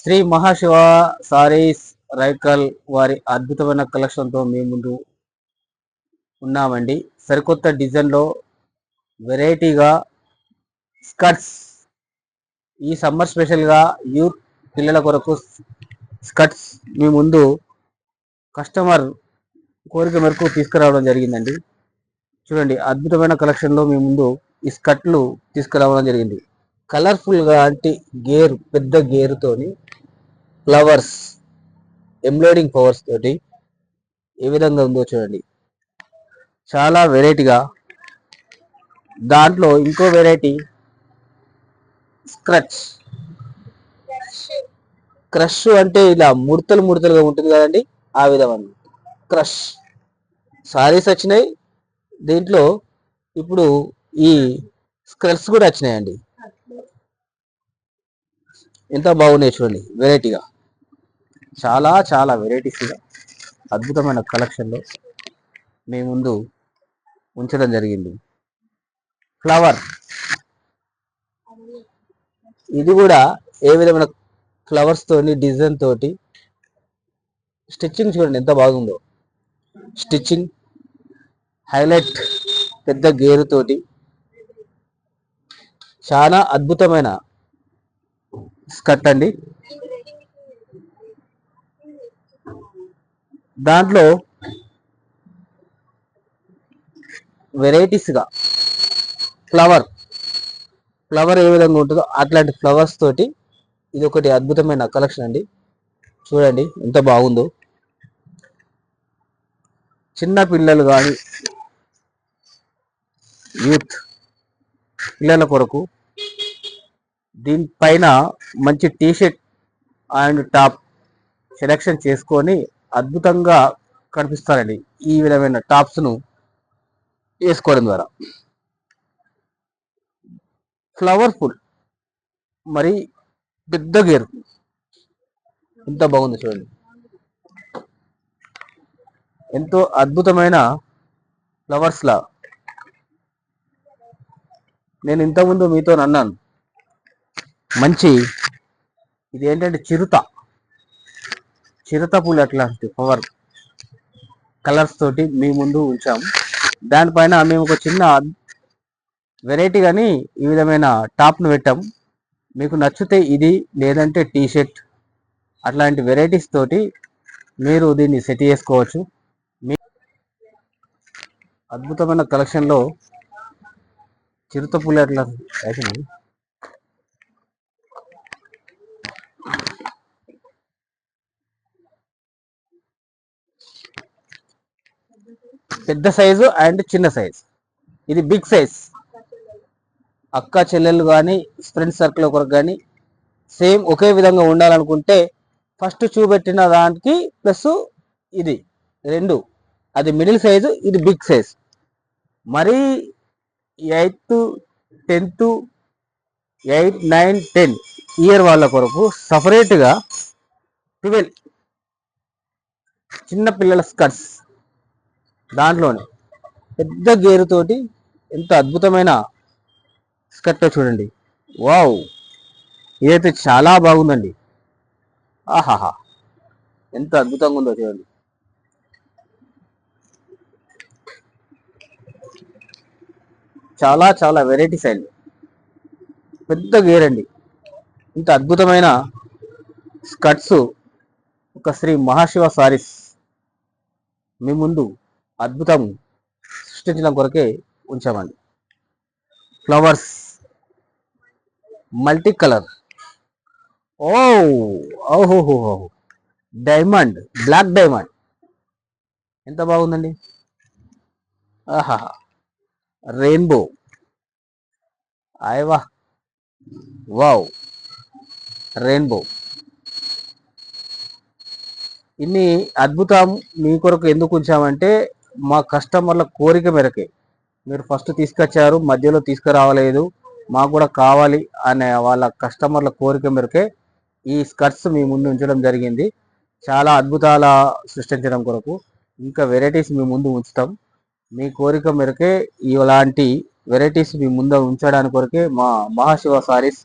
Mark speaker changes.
Speaker 1: శ్రీ మహాశివ సారీస్ రైకల్ వారి అద్భుతమైన కలెక్షన్తో మీ ముందు ఉన్నామండి. సరికొత్త డిజైన్లో వెరైటీగా స్కర్ట్స్, ఈ సమ్మర్ స్పెషల్గా యూత్ పిల్లల కొరకు స్కర్ట్స్ మీ ముందు కస్టమర్ కోరిక మేరకు తీసుకురావడం జరిగిందండి. చూడండి, అద్భుతమైన కలెక్షన్లో మీ ముందు ఈ స్కర్ట్లు తీసుకురావడం జరిగింది. కలర్ఫుల్గా గేర్, పెద్ద గేరుతోని ఫ్లవర్స్, ఎంబ్రాయిడింగ్ ఫ్లవర్స్ తోటి ఏ విధంగా ఉందో చూడండి. చాలా వెరైటీగా. దాంట్లో ఇంకో వెరైటీ క్రష్ అంటే ఇలా ముడతలుగా ఉంటుంది కదండి, ఆ విధమైన క్రష్ సారీస్ వచ్చినాయి. దీంట్లో ఇప్పుడు ఈ స్క్రట్స్ కూడా వచ్చినాయండి. ఎంత బాగున్నాయి చూడండి, వెరైటీగా. చాలా చాలా వెరైటీస్గా అద్భుతమైన కలెక్షన్లో మీ ముందు ఉంచడం జరిగింది. ఫ్లవర్, ఇది కూడా ఏ విధమైన ఫ్లవర్స్ తోని, డిజైన్ తోటి స్టిచ్చింగ్ చూడండి ఎంత బాగుందో. స్టిచ్చింగ్ హైలైట్, పెద్ద గేరుతోటి చాలా అద్భుతమైన స్కర్ట్ అండి. దాంట్లో వెరైటీస్గా ఫ్లవర్ ఏ విధంగా ఉంటుందో అట్లాంటి ఫ్లవర్స్ తోటి ఇది ఒకటి అద్భుతమైన కలెక్షన్ అండి. చూడండి ఎంత బాగుందో. చిన్న పిల్లలు కానీ యూత్ పిల్లల కొరకు దీనిపైన మంచి టీషర్ట్ అండ్ టాప్ సెలెక్షన్ చేసుకొని అద్భుతంగా కనిపిస్తారండి. ఈ విధమైన టాప్స్ను వేసుకోవడం ద్వారా ఫ్లవర్ఫుల్, మరి పెద్ద గేర్ ఎంత బాగుంది చూడండి. ఎంతో అద్భుతమైన ఫ్లవర్స్ లా. నేను ఇంతకుముందు మీతో అన్నాను, మంచి ఇది ఏంటంటే చిరుత పూలు అట్లాంటి ఫ్లవర్ కలర్స్ తోటి మీ ముందు ఉంచాము. దానిపైన మేము ఒక చిన్న వెరైటీ కానీ ఈ విధమైన టాప్ను పెట్టాం. మీకు నచ్చితే ఇది, లేదంటే టీషర్ట్, అట్లాంటి వెరైటీస్ తోటి మీరు దీన్ని సెట్ చేసుకోవచ్చు. మీ అద్భుతమైన కలెక్షన్లో చిరుతపులి అట్లా ఫ్యాషన్, పెద్ద సైజు అండ్ చిన్న సైజ్. ఇది బిగ్ సైజ్. అక్క చెల్లెళ్ళు కానీ ఫ్రెండ్స్ సర్కిల్ కొరకు కానీ సేమ్ ఒకే విధంగా ఉండాలనుకుంటే ఫస్ట్ చూపెట్టిన దానికి ప్లస్ ఇది రెండు, అది మిడిల్ సైజు, ఇది బిగ్ సైజ్. మరి 8th 10th 8 9 10 ఇయర్ వాళ్ళ కొరకు సపరేట్గా 12 చిన్న పిల్లల స్కర్ట్స్, దాంట్లోనే పెద్ద గేరుతోటి ఎంత అద్భుతమైన స్కర్ట్ చూడండి. వావ్, ఇదైతే చాలా బాగుందండి. ఆహాహా, ఎంత అద్భుతంగా ఉందో చూడండి. చాలా చాలా వెరైటీస్ అండి. పెద్ద గేర్ అండి. ఇంత అద్భుతమైన స్కర్ట్స్ ఒక శ్రీ మహాశివ సారీస్ మీ ముందు అద్భుతం సృష్టించడం కొరకే ఉంచామండి. ఫ్లవర్స్, మల్టీ కలర్, ఓహోహో, డైమండ్, బ్లాక్ డైమండ్ ఎంత బాగుందండి. ఆహా, రెయిన్బో, ఆయవా, వావ్, రెయిన్బో. ఇన్ని అద్భుతం మీ కొరకు ఎందుకు ఉంచామంటే మా కస్టమర్ల కోరిక మేరకే. మీరు ఫస్ట్ తీసుకొచ్చారు, మధ్యలో తీసుకురావలేదు, మాకు కూడా కావాలి అనే వాళ్ళ కస్టమర్ల కోరిక మేరకే ఈ స్కర్ట్స్ మీ ముందు ఉంచడం జరిగింది. చాలా అద్భుతాల సృష్టించడం కొరకు ఇంకా వెరైటీస్ మీ ముందు ఉంచుతాం. మీ కోరిక మేరకే ఇలాంటి వెరైటీస్ మీ ముందు ఉంచడానికి కొరకే మా మహాశివ సారీస్